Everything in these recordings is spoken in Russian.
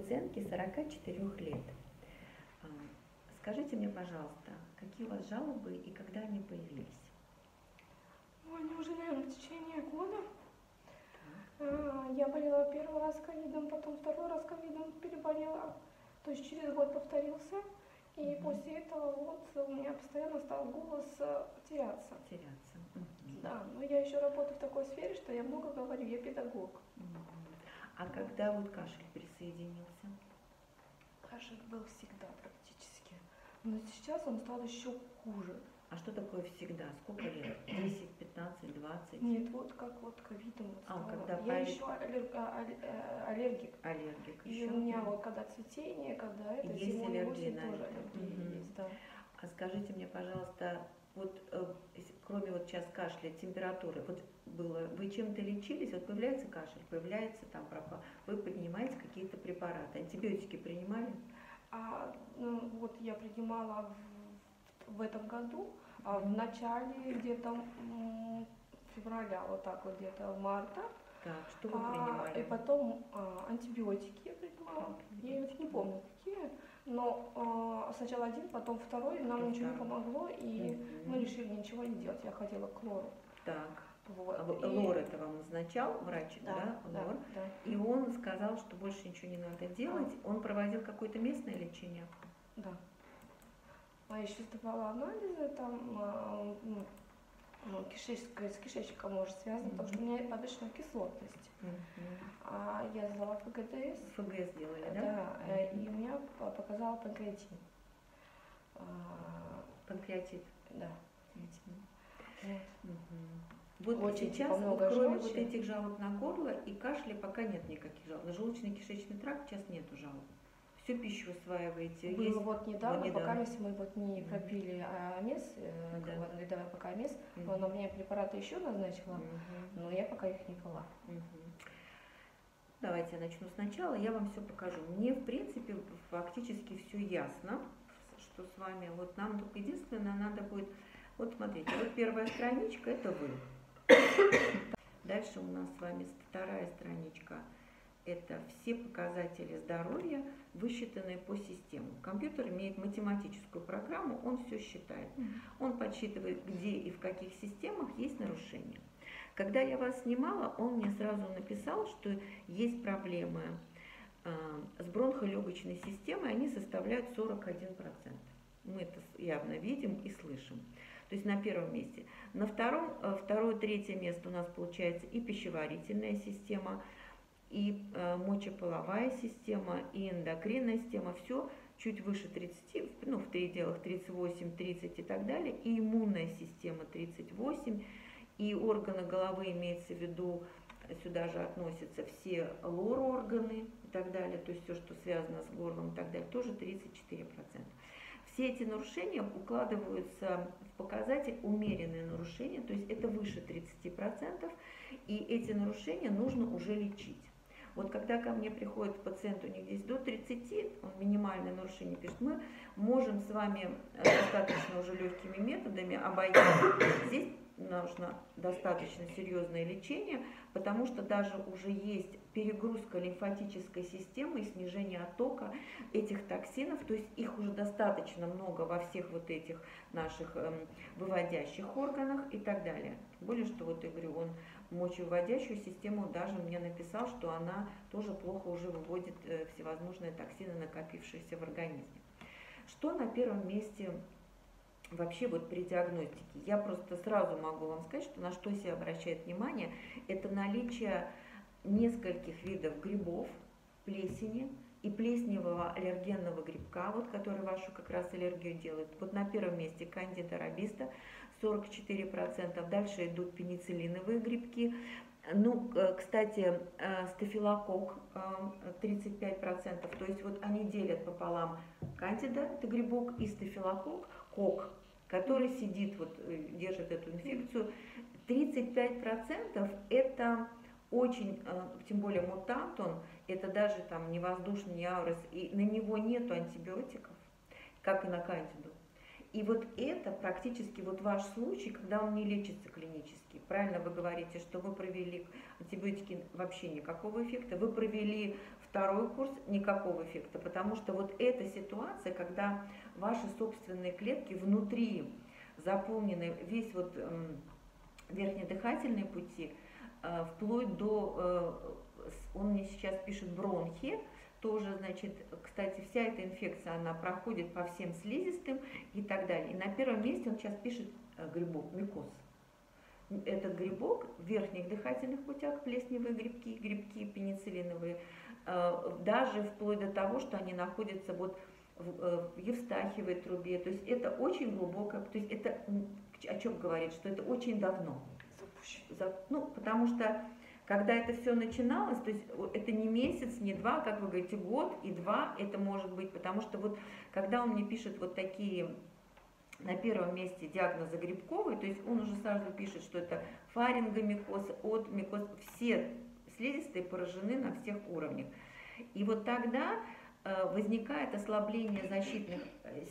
пациентке 44 лет. Скажите мне, пожалуйста, какие у вас жалобы и когда они появились? Ну, они уже, наверное, в течение года. Я болела первый раз ковидом, потом второй раз ковидом переболела. То есть через год повторился. И после этого вот у меня постоянно стал голос теряться. Да, но я еще работаю в такой сфере, что я много говорю, я педагог. А когда вот кашель присоединился? Кашель был всегда практически. Но сейчас он стал еще хуже. А что такое всегда? Сколько лет? 10, 15, 20? Нет, вот как вот ковидом вот стало. Когда Я еще аллергик. Аллергик И еще? у меня вот когда цветение, когда это есть зимой аллергия осень на тоже это? аллергия есть, да. А скажите мне, пожалуйста, вот кроме вот сейчас кашля, температуры, вот было, вы чем-то лечились? Вот появляется кашель, появляется там пропал, вы поднимаете какие-то препараты, антибиотики принимали? Вот я принимала в этом году, в начале где-то февраля, вот так вот где-то марта. Так, что вы принимали? И потом антибиотики я принимала. Я их не помню какие, но сначала один, потом второй, нам ничего не помогло, и мы решили ничего не делать. Я ходила к лору. Так. Вот. Лор это вам назначал, врач, да? Лор. Да. И он сказал, что больше ничего не надо делать. Он проводил какое-то местное лечение? Да. А еще сдавала анализы, там с кишечником может связано, потому что у меня повышенная кислотность. Я сдала ФГТС. ФГС сделали, да? Да, и у меня показала панкреатин. Панкреатит? Да. Вот очень сейчас, много кроме желчи. вот этих жалоб на горло и кашля, пока нет никаких жалоб. На желудочно-кишечный тракт сейчас нету жалоб. Всю пищу усваиваете. Было есть... вот недавно, пока мы вот не пропили АМС, пока АМС, она мне препараты еще назначила, но я пока их не пила. Давайте я начну сначала, я вам все покажу. Мне, в принципе, фактически все ясно, что с вами. Вот нам только единственное, надо будет... Вот смотрите, вот первая страничка, это вы. Дальше у нас с вами вторая страничка. Это все показатели здоровья, высчитанные по системе. Компьютер имеет математическую программу, он все считает. Он подсчитывает, где и в каких системах есть нарушения. Когда я вас снимала, он мне сразу написал, что есть проблемы с бронхолегочной системой, они составляют 41%. Мы это явно видим и слышим. То есть на первом месте. На второе, третье место у нас получается и пищеварительная система, и мочеполовая система, и эндокринная система. Все чуть выше 30, в пределах 38, 30 и так далее. И иммунная система 38, и органы головы имеется в виду, сюда же относятся все лор-органы и так далее, то есть все, что связано с горлом и так далее, тоже 34%. Все эти нарушения укладываются в показатель умеренные нарушения, то есть это выше 30%, и эти нарушения нужно уже лечить. Вот когда ко мне приходит пациент, у них здесь до 30, он минимальное нарушение пишет, мы можем с вами достаточно уже легкими методами обойти. Здесь нужно достаточно серьезное лечение, потому что даже уже есть перегрузка лимфатической системы и снижение оттока этих токсинов, то есть их уже достаточно много во всех вот этих наших выводящих органах и так далее. Тем более, что вот я говорю, он мочевыводящую систему даже мне написал, что она тоже плохо уже выводит всевозможные токсины, накопившиеся в организме. Что на первом месте вообще вот при диагностике? Я просто сразу могу вам сказать, что на что себе обращает внимание, это наличие нескольких видов грибов, плесени и плесневого аллергенного грибка, вот, который вашу как раз аллергию делает. Вот на первом месте кандида робиста 44%, дальше идут пенициллиновые грибки. Ну, кстати, стафилококк 35%, то есть вот они делят пополам кандида, это грибок, и стафилококк, кок, который сидит, вот, держит эту инфекцию. 35% это очень, тем более мутант он, это даже там не воздушный, не аурес, и на него нету антибиотиков, как и на кандиду. И вот это практически вот ваш случай, когда он не лечится клинически. Правильно вы говорите, что вы провели антибиотики, вообще никакого эффекта. Вы провели второй курс никакого эффекта, потому что вот эта ситуация, когда ваши собственные клетки внутри заполнены, весь вот верхнедыхательные пути, вплоть до, он мне сейчас пишет бронхи, тоже, значит, кстати, вся эта инфекция, она проходит по всем слизистым и так далее. И на первом месте он сейчас пишет грибок, микоз. Этот грибок в верхних дыхательных путях, плесневые грибки пенициллиновые, даже вплоть до того, что они находятся вот в евстахиевой трубе. То есть это очень глубокое, то есть это о чем говорит, что это очень давно. Ну, потому что когда это все начиналось, то есть это не месяц, не два, как вы говорите, год и два это может быть, потому что вот когда он мне пишет вот такие на первом месте диагнозы грибковые, то есть он уже сразу пишет, что это фарингомикоз, микоз, все слизистые поражены на всех уровнях. И вот тогда возникает ослабление защитных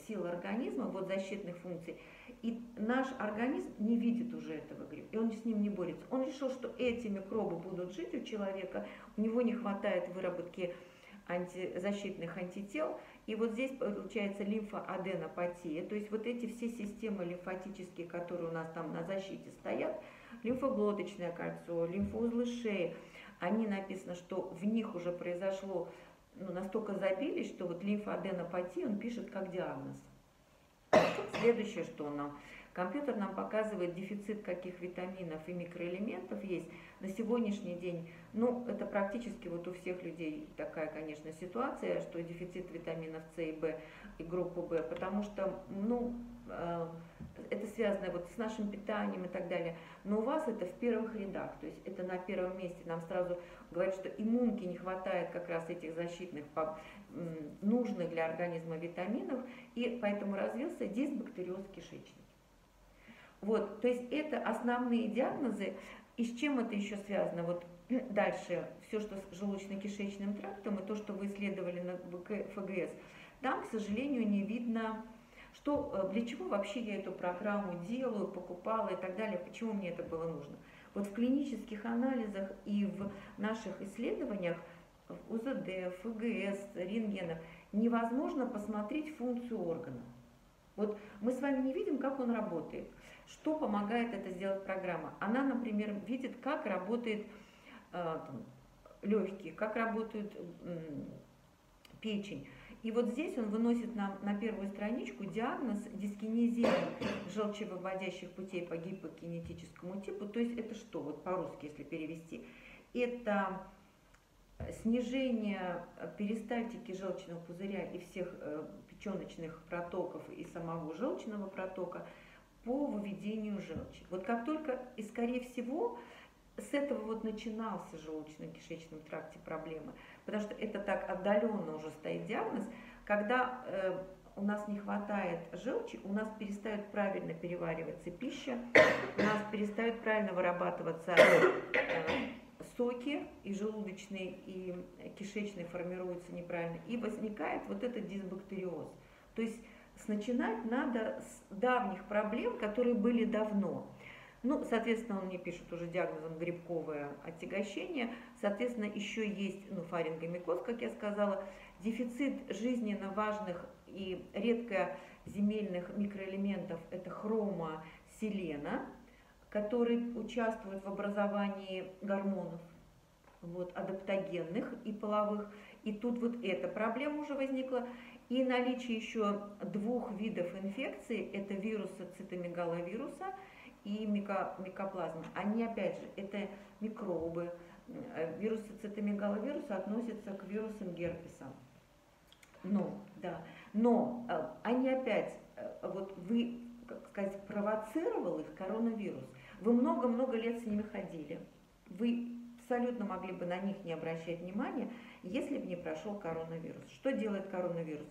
сил организма, вот защитных функций, и наш организм не видит уже этого гриппа, и он с ним не борется. Он решил, что эти микробы будут жить у человека, у него не хватает выработки защитных антител, и вот здесь получается лимфоаденопатия, то есть вот эти все системы лимфатические, которые у нас там на защите стоят, лимфоглоточное кольцо, лимфоузлы шеи, они написано, что в них уже произошло, ну, настолько забились, что вот лимфоаденопатия он пишет как диагноз. Следующее, что компьютер нам показывает дефицит каких витаминов и микроэлементов есть. На сегодняшний день, ну, это практически вот у всех людей такая, конечно, ситуация, что дефицит витаминов С и В и группы В, потому что, ну, это связано вот с нашим питанием и так далее. Но у вас это в первых рядах, то есть это на первом месте. Нам сразу говорят, что иммунке не хватает как раз этих защитных, нужных для организма витаминов, и поэтому развился дисбактериоз кишечника. Вот, то есть это основные диагнозы. И с чем это еще связано? Вот дальше, все, что с желудочно-кишечным трактом, и то, что вы исследовали на ФГС, там, к сожалению, не видно, что, для чего вообще я эту программу делаю, покупала и так далее, почему мне это было нужно. Вот в клинических анализах и в наших исследованиях, в УЗД, ФГС, рентгенах, невозможно посмотреть функцию органа. Вот мы с вами не видим, как он работает. Что помогает это сделать программа? Она, например, видит, как работает легкие, как работает печень. И вот здесь он выносит нам на первую страничку диагноз дискинезия желчевыводящих путей по гипокинетическому типу. То есть это что, вот по-русски, если перевести? Это снижение перистальтики желчного пузыря и всех печеночных протоков и самого желчного протока по выведению желчи. Вот как только, и скорее всего, с этого вот начинался в желудочно-кишечном тракте проблемы, потому что это так отдаленно уже стоит диагноз, когда у нас не хватает желчи, у нас перестает правильно перевариваться пища, у нас перестают правильно вырабатываться соки, и желудочные, и кишечные формируются неправильно, и возникает вот этот дисбактериоз. То есть начинать надо с давних проблем, которые были давно. Ну, соответственно, он мне пишет уже диагнозом грибковое отягощение, соответственно, еще есть, ну, фарингомикоз, как я сказала, дефицит жизненно важных и редкоземельных микроэлементов, это хрома, селена, которые участвуют в образовании гормонов, вот, адаптогенных и половых. И тут вот эта проблема уже возникла. И наличие еще двух видов инфекции, это вируса цитомегаловируса и микоплазмы. Они, опять же, это микробы. Вирусы цитомегаловируса относятся к вирусам герпеса. Но они опять, вот вы, как сказать, провоцировал их коронавирус. Вы много-много лет с ними ходили. Вы абсолютно могли бы на них не обращать внимания, если бы не прошел коронавирус. Что делает коронавирус?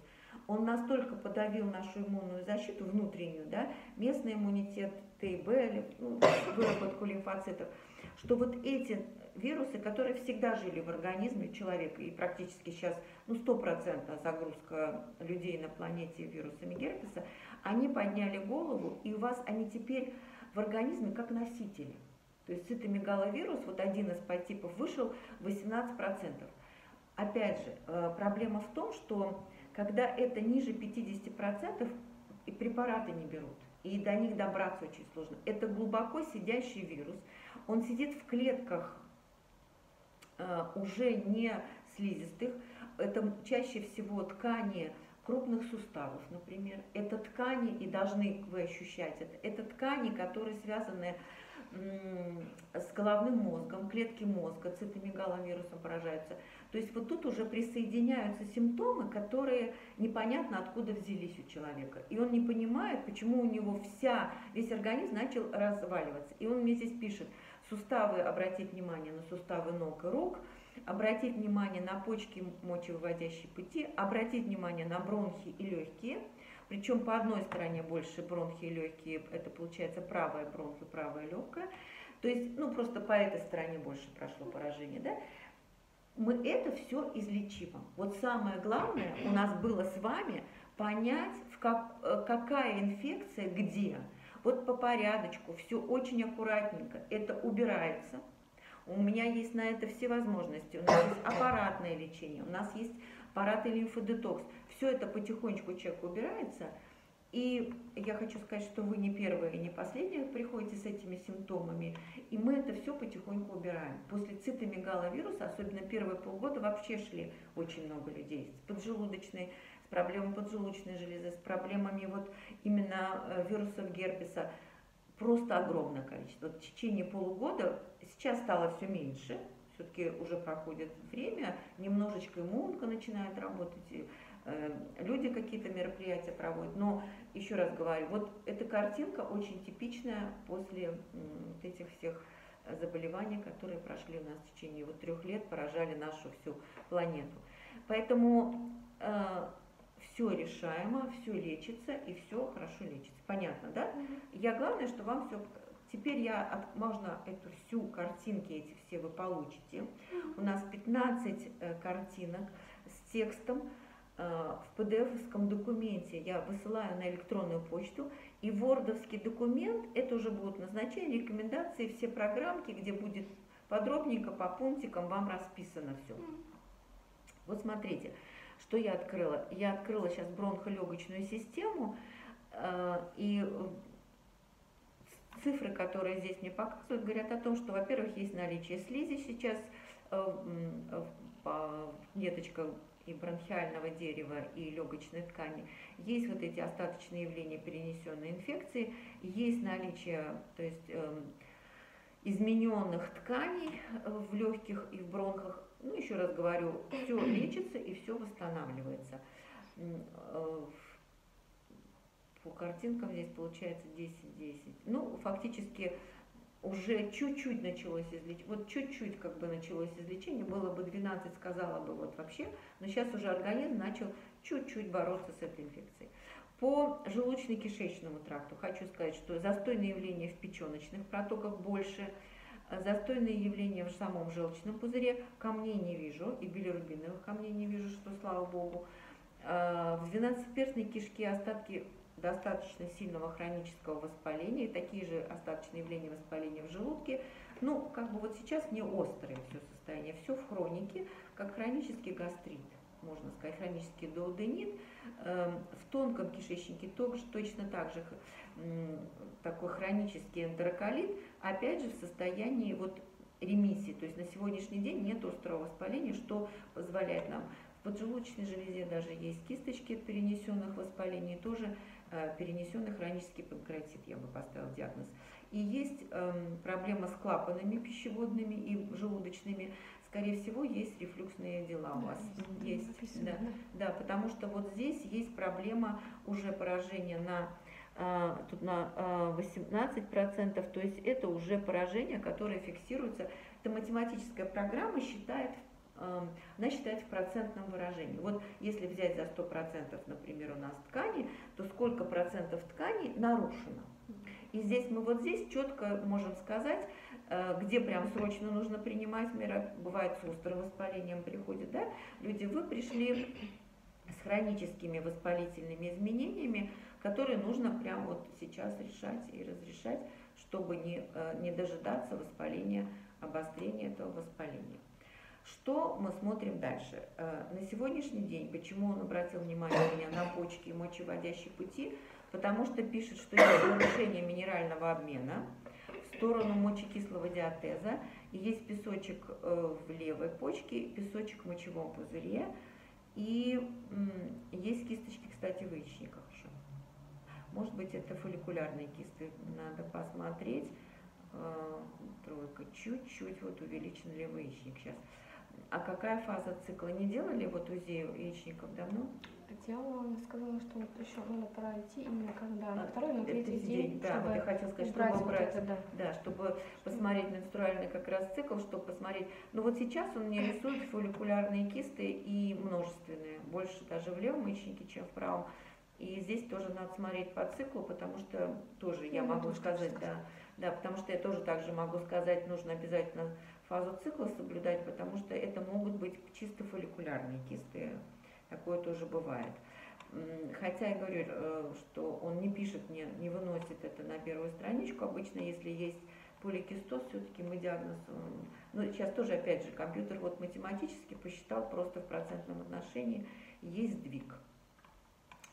Он настолько подавил нашу иммунную защиту внутреннюю, да, местный иммунитет, Т и Б, выработку лимфоцитов, что вот эти вирусы, которые всегда жили в организме человека, и практически сейчас 100% загрузка людей на планете вирусами герпеса, они подняли голову, и у вас они теперь в организме как носители. То есть цитомегаловирус, вот один из подтипов, вышел 18%. опять же, проблема в том, что когда это ниже 50%, и препараты не берут, и до них добраться очень сложно. Это глубоко сидящий вирус, он сидит в клетках уже не слизистых, это чаще всего ткани крупных суставов, например. Это ткани, и должны вы ощущать это ткани, которые связаны с головным мозгом, клетки мозга, цитомегаловирусом поражаются. То есть вот тут уже присоединяются симптомы, которые непонятно откуда взялись у человека. И он не понимает, почему у него весь организм начал разваливаться. И он мне здесь пишет: суставы, обратить внимание на суставы ног и рук, обратить внимание на почки, мочевыводящие пути, обратить внимание на бронхи и легкие. Причем по одной стороне больше бронхи и легкие, это получается правая бронхи, правая легкая. То есть, ну просто по этой стороне больше прошло поражение, да? Мы это все излечимо. Вот самое главное у нас было с вами понять, какая инфекция где. Вот по порядочку, все очень аккуратненько, это убирается. У меня есть на это все возможности. У нас есть аппаратное лечение, у нас есть аппаратный лимфодетокс. Все это потихонечку человек убирается. И я хочу сказать, что вы не первые и не последние приходите с этими симптомами. И мы это все потихоньку убираем. После цитомегаловируса, особенно первые полгода, вообще шли очень много людей с поджелудочной, с проблемами поджелудочной железы, с проблемами вот именно вирусов герпеса. Просто огромное количество. В течение полугода, сейчас стало все меньше, все-таки уже проходит время, немножечко иммунка начинает работать, люди какие-то мероприятия проводят. Но еще раз говорю, вот эта картинка очень типичная после вот этих всех заболеваний, которые прошли у нас в течение вот 3 лет, поражали нашу всю планету. Поэтому все решаемо, все лечится и все хорошо лечится. Понятно, да? Я главное, что вам все... Теперь можно эту всю картинки, эти все вы получите. У нас 15 картинок с текстом в PDF-овском документе. Я высылаю на электронную почту. И вордовский документ, это уже будут назначения, рекомендации, все программки, где будет подробненько по пунктикам вам расписано все. Вот смотрите, что я открыла. Я открыла сейчас бронхолегочную систему, и цифры, которые здесь мне показывают, говорят о том, что, во-первых, есть наличие слизи сейчас в клеточках и бронхиального дерева, и легочной ткани. Есть вот эти остаточные явления перенесенной инфекции, есть наличие, то есть измененных тканей в легких и в бронхах. Ну, еще раз говорю, все лечится и все восстанавливается. По картинкам здесь получается 10-10. Ну, фактически уже чуть-чуть началось излечение. Вот чуть-чуть как бы началось излечение, было бы 12, сказала бы вот вообще, но сейчас уже организм начал чуть-чуть бороться с этой инфекцией. По желудочно-кишечному тракту хочу сказать, что застойные явления в печеночных протоках больше, застойные явления в самом желчном пузыре, камней не вижу, и билирубиновых камней не вижу, что слава богу. В двенадцатиперстной кишке остатки достаточно сильного хронического воспаления, такие же остаточные явления воспаления в желудке. Ну, как бы вот сейчас не острое все состояние, все в хронике, как хронический гастрит, можно сказать, хронический дуоденит. В тонком кишечнике точно так же такой хронический энтероколит, опять же в состоянии вот ремиссии, то есть на сегодняшний день нет острого воспаления, что позволяет нам. В поджелудочной железе даже есть кисточки от перенесенных воспалений, тоже перенесенный хронический панкреатит, я бы поставила диагноз. И есть проблема с клапанами пищеводными и желудочными. Скорее всего, есть рефлюксные дела у вас. Есть, да, потому что вот здесь есть проблема уже поражения тут на 18%, то есть это уже поражение, которое фиксируется. Это математическая программа считает, она считает в процентном выражении. Вот если взять за 100%, например, у нас ткани, то сколько процентов тканей нарушено. И здесь мы вот здесь четко можем сказать, где прям срочно нужно принимать меры. Бывает с острым воспалением приходят, да, люди, вы пришли с хроническими воспалительными изменениями, которые нужно прямо вот сейчас решать и разрешать, чтобы не дожидаться воспаления, обострения этого воспаления. Что мы смотрим дальше? На сегодняшний день, почему он обратил внимание у меня на почки и мочевыводящие пути? Потому что пишет, что есть нарушение минерального обмена в сторону мочекислого диатеза, и есть песочек в левой почке, песочек в мочевом пузыре, и есть кисточки, кстати, в яичниках еще. Может быть, это фолликулярные кисты, надо посмотреть. Тройка, чуть-чуть вот увеличен левый яичник сейчас. А какая фаза цикла? Не делали вот УЗИ яичников давно? Делала, она сказала, что вот еще надо пройти именно когда на второй, на третий день, да, чтобы вот я хотела сказать, убрать чтобы убрать, вот это, да, чтобы посмотреть менструальный как раз цикл, чтобы посмотреть. Ну вот сейчас он мне рисует фолликулярные кисты и множественные, больше даже в левом яичнике, чем в правом. И здесь тоже надо смотреть по циклу, потому что тоже я могу сказать, да, потому что я тоже также могу сказать, нужно обязательно фазу цикла соблюдать, потому что это могут быть чисто фолликулярные кисты. Такое тоже бывает. Хотя я говорю, что он не пишет мне, не выносит это на первую страничку. Обычно, если есть поликистоз, все-таки мы диагноз... Ну, сейчас тоже, опять же, компьютер вот математически посчитал просто в процентном отношении. Есть сдвиг,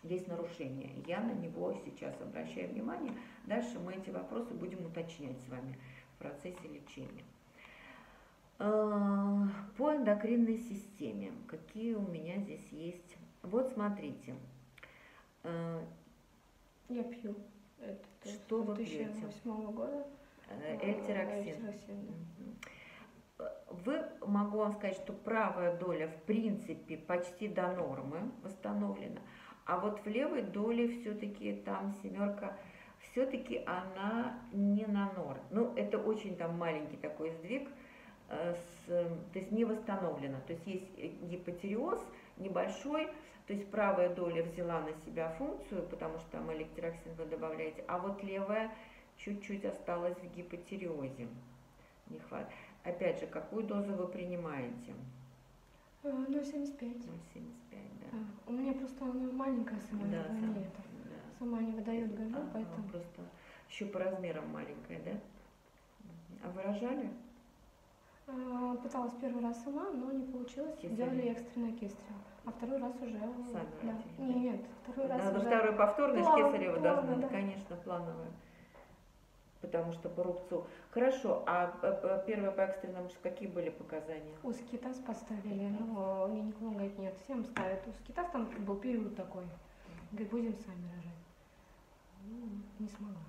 есть нарушение. Я на него сейчас обращаю внимание. Дальше мы эти вопросы будем уточнять с вами в процессе лечения. По эндокринной системе, какие у меня здесь есть? Вот смотрите. Я пью. Это что вы пьете? 2008 года. L-тироксин. Могу вам сказать, что правая доля в принципе почти до нормы восстановлена, а вот в левой доле все-таки там семерка, все-таки она не на норме. Ну, это очень там маленький такой сдвиг. То есть не восстановлено, то есть есть гипотиреоз небольшой, то есть правая доля взяла на себя функцию, потому что там электироксин вы добавляете, а вот левая чуть-чуть осталась в гипотиреозе. Не хватает. Опять же, какую дозу вы принимаете? 0,75. 0,75, да. У меня просто она маленькая сама, да, сама не выдает гормон, поэтому... Просто еще по размерам маленькая, да? А вы рожали? Пыталась первый раз сама, но не получилось. Делали экстренное кесарево. А второй раз уже... Сами родили? Нет, второй раз уже... Второй повторный с кесарево должна, да. Конечно, плановая. Потому что по рубцу. Хорошо, а первое по экстренному какие были показания? Узкий таз поставили, но гинеколог говорит, нет, всем ставят узкий таз, там был период такой. Говорит, будем сами рожать. Не смогла.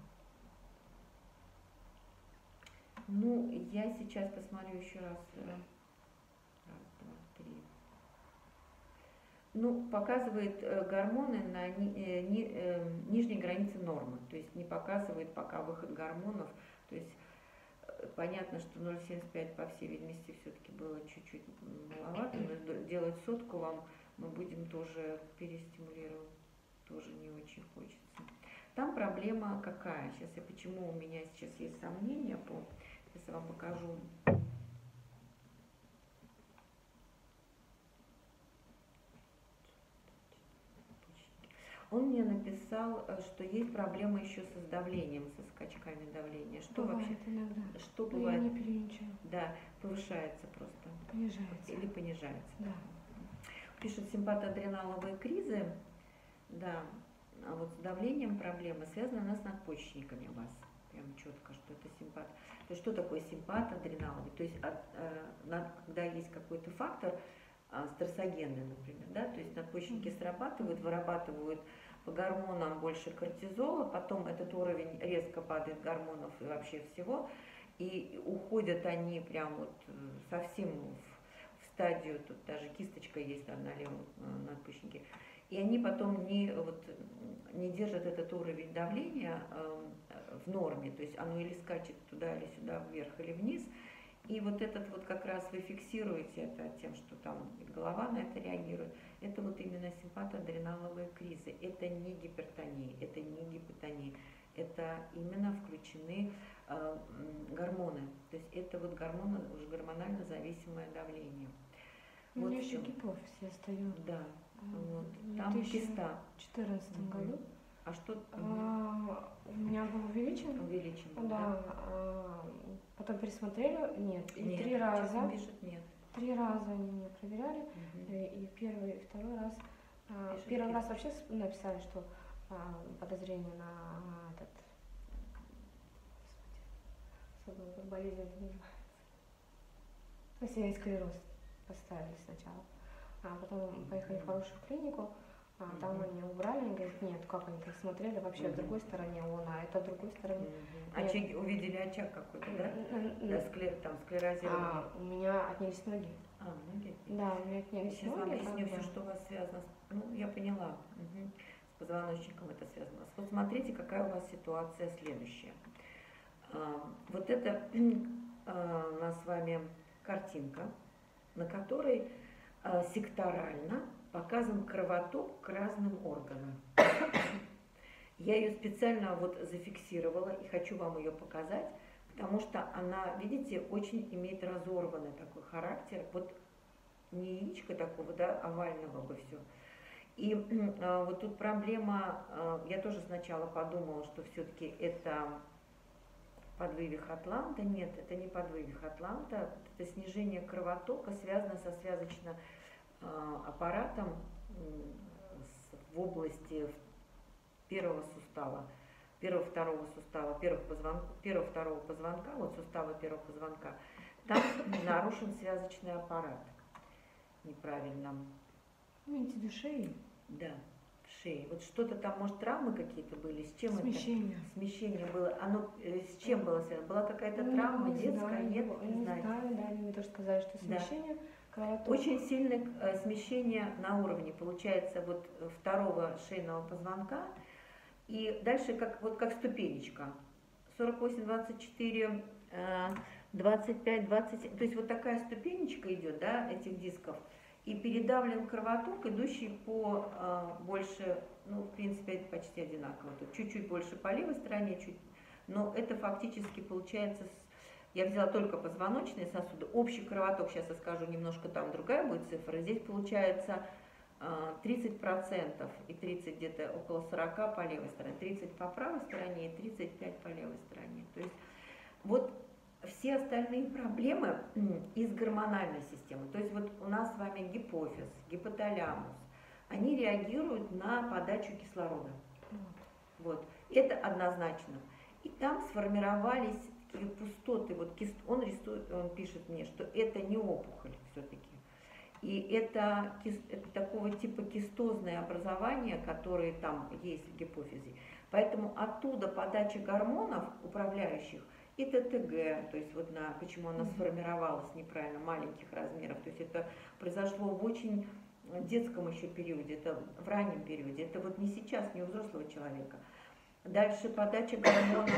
Ну, я сейчас посмотрю еще раз. Раз, два, три. Ну, показывает гормоны на нижней границе нормы. То есть не показывает пока выход гормонов. То есть понятно, что 0,75 по всей видимости все-таки было чуть-чуть маловато. Но делать сотку вам мы будем тоже перестимулировать. Тоже не очень хочется. Там проблема какая? Сейчас почему у меня сейчас есть сомнения по... Сейчас я вам покажу. Он мне написал, что есть проблема еще со давлением, со скачками давления. Что бывает вообще? Иногда. Что бывает? Я не переничаю. Да, повышается просто. Понижается. Или понижается. Да. Пишут симпатоадреналовые кризы. Да. А вот с давлением проблемы связаны у нас с надпочечниками у вас. Прям четко, что это симпат. То есть что такое симпат адреналовый? То есть когда есть какой-то фактор стрессогенный, например, да, то есть надпочечники срабатывают, вырабатывают по гормонам больше кортизола, потом этот уровень резко падает гормонов и вообще всего, и уходят они прям вот совсем в стадию, тут даже кисточка есть там на левом надпочечнике, и они потом не держат этот уровень давления в норме, то есть оно или скачет туда или сюда, вверх или вниз, и вот этот вот как раз вы фиксируете это тем, что там голова на это реагирует, это вот именно симпатоадреналовые кризы, это не гипертония, это не гипотония, это именно включены гормоны, то есть это вот гормоны, уже гормонально зависимое давление. У меня еще гипофиз, я стою. Да. Вот. Там киста. В 2014 году. А что? У меня был увеличен. Увеличен. Да. Потом пересмотрели, нет. И нет, 3 раза. Пишет нет. 3 раза они меня проверяли, и первый, и второй раз. Первый раз вообще написали, что подозрение на этот, забыла, как болезнь это называется. Склероз поставили сначала, а потом поехали в хорошую клинику, там они убрали, они говорят, нет, как они так смотрели, вообще в другой стороне он, а это в другой стороне. Очаги, увидели очаг какой-то, да? Да, там склерозирование. У меня отнялись ноги. Ноги? Да, у меня отнялись ноги. Сейчас вам объясню все, да. что у вас связано с... я поняла. С позвоночником это связано. Вот смотрите, какая у вас ситуация следующая. Вот это у нас с вами картинка, на которой секторально показан кровоток к разным органам. Я ее специально вот зафиксировала и хочу вам ее показать, потому что она, видите, очень имеет разорванный такой характер. Вот не яичко такого, да, овального бы все. И вот тут проблема, я тоже сначала подумала, что все-таки это подвывих атланта. Нет, это не подвывих атланта, это снижение кровотока связано со связочным аппаратом в области первого сустава, первого-второго сустава, первого-второго позвонка, вот сустава первого позвонка, там нарушен связочный аппарат неправильно. Имеете в виду шеи? Да, в шее. Вот что-то там, может, травмы какие-то были? С чем смещение. Это? Смещение было. Оно с чем было связано? Была какая-то травма детская? Нет, не знаю, да, они мне тоже сказали, что смещение. Да. Очень сильное смещение на уровне, получается, вот второго шейного позвонка. И дальше как ступенечка. 48, 24, 25, 27. То есть вот такая ступенечка идет, да, этих дисков. И передавлен кровоток, идущий по больше, в принципе, это почти одинаково. Тут чуть-чуть больше по левой стороне, но это фактически получается, я взяла только позвоночные сосуды, общий кровоток, сейчас я скажу, немножко там другая будет цифра, здесь получается 30% и 30 где-то около 40 по левой стороне, 30 по правой стороне и 35 по левой стороне. То есть вот все остальные проблемы из гормональной системы. То есть вот у нас с вами гипофиз, гипоталямус, они реагируют на подачу кислорода. Вот. Это однозначно. И там сформировались такие пустоты. Вот он пишет мне, что это не опухоль все-таки. И это такого типа кистозное образование, которые там есть в гипофизе. Поэтому оттуда подача гормонов управляющих и ТТГ, то есть вот почему она сформировалась неправильно, маленьких размеров, то есть это произошло в очень детском еще периоде, это в раннем периоде, это вот не сейчас, не у взрослого человека. Дальше подача гормонов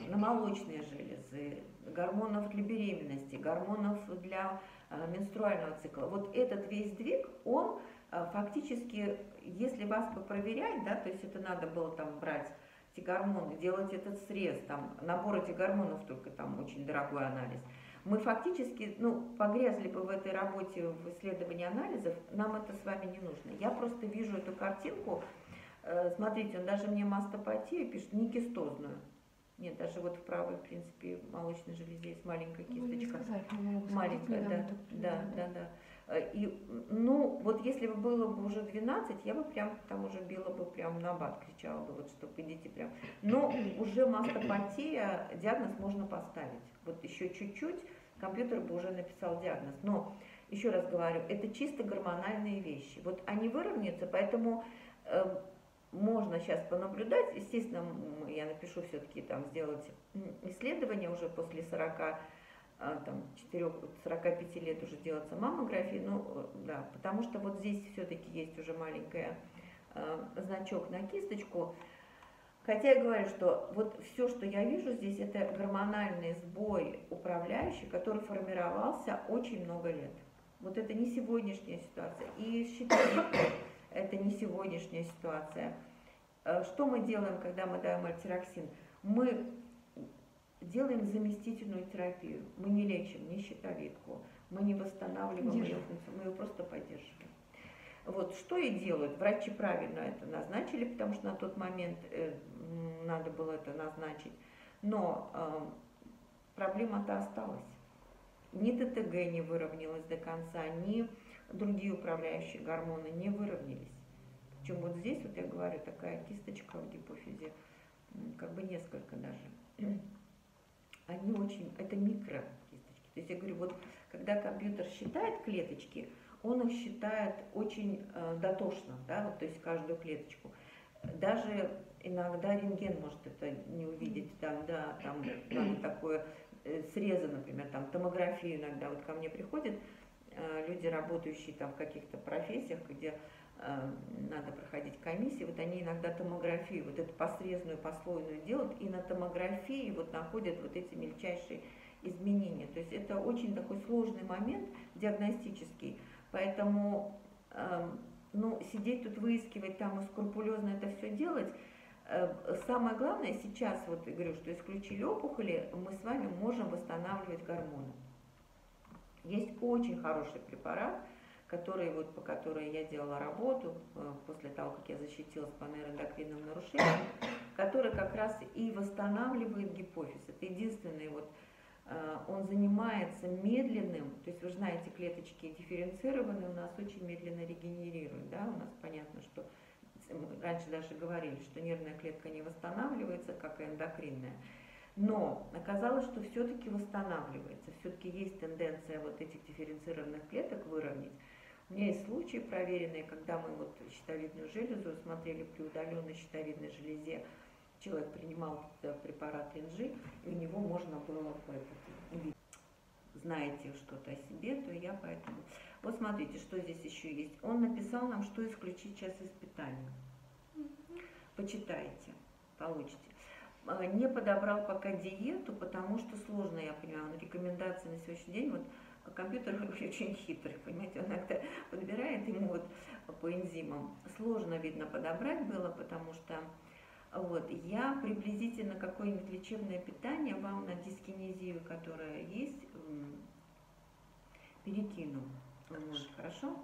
на молочные железы, гормонов для беременности, гормонов для менструального цикла. Вот этот весь сдвиг, он фактически, если вас проверять, да, то есть это надо было там брать эти гормоны, делать этот срез, там, набор этих гормонов, только там очень дорогой анализ. Мы фактически, погрязли бы в этой работе, в исследовании анализов, нам это с вами не нужно. Я просто вижу эту картинку, смотрите, он даже мне мастопатию пишет, не кистозную. Нет, даже вот в правой, в принципе, молочной железе есть маленькая кисточка. Маленькая, да. И, вот если бы было бы уже 12, я бы прям там уже била бы прям на бат, кричала бы, вот чтобы идите прям. Но уже мастопатия, диагноз можно поставить. Вот еще чуть-чуть, компьютер бы уже написал диагноз. Но, еще раз говорю, это чисто гормональные вещи. Вот они выровняются, поэтому можно сейчас понаблюдать. Естественно, я напишу все-таки там сделать исследование уже после 45 лет уже делаться маммографии, да, потому что вот здесь все-таки есть уже маленький значок на кисточку. Хотя я говорю, что вот все, что я вижу здесь, это гормональный сбой управляющий, который формировался очень много лет. Вот это не сегодняшняя ситуация. И щитовидка – это не сегодняшняя ситуация. Что мы делаем, когда мы даем альтероксин? Мы делаем заместительную терапию. Мы не лечим ни щитовидку, мы не восстанавливаем ее функцию, мы ее просто поддерживаем. Вот что и делают. Врачи правильно это назначили, потому что на тот момент надо было это назначить. Но проблема-то осталась. Ни ТТГ не выровнялась до конца, ни другие управляющие гормоны не выровнялись. Причем вот здесь, вот я говорю, такая кисточка в гипофизе, как бы несколько даже. Они очень, это микрокисточки. То есть я говорю, вот когда компьютер считает клеточки, он их считает очень дотошно, да, вот, то есть каждую клеточку. Даже иногда рентген может это не увидеть, там, да, там такое срезы, например, там томографию иногда. Вот ко мне приходят люди, работающие там в каких-то профессиях, где надо проходить комиссии, вот они иногда томографию, вот эту посрезную, послойную делают, и на томографии вот находят вот эти мельчайшие изменения. То есть это очень такой сложный момент диагностический, поэтому ну, сидеть тут, выискивать там и скрупулезно это все делать, самое главное сейчас, вот я говорю, что исключили опухоли, мы с вами можем восстанавливать гормоны. Есть очень хороший препарат, который, вот, по которой я делала работу после того, как я защитилась по нейроэндокринным нарушениям, который как раз и восстанавливает гипофиз. Это единственный, вот, он занимается медленным, то есть вы знаете, клеточки дифференцированные у нас очень медленно регенерируют, да, у нас понятно, что мы раньше даже говорили, что нервная клетка не восстанавливается, как и эндокринная. Но оказалось, что все-таки восстанавливается, все-таки есть тенденция вот этих дифференцированных клеток выровнять. У меня есть случаи проверенные, когда мы вот щитовидную железу смотрели при удаленной щитовидной железе. Человек принимал препарат Ренджи, и у него можно было увидеть. Знаете что-то о себе, то я поэтому... Вот смотрите, что здесь еще есть. Он написал нам, что исключить сейчас из питания. Почитайте, получите. Не подобрал пока диету, потому что сложно, я понимаю, рекомендации на сегодняшний день, вот компьютер очень хитрый, понимаете, он иногда подбирает ему вот по энзимам. Сложно, видно, подобрать было, потому что вот я приблизительно какое-нибудь лечебное питание вам на дискинезию, которая есть, перекину. Вот, хорошо?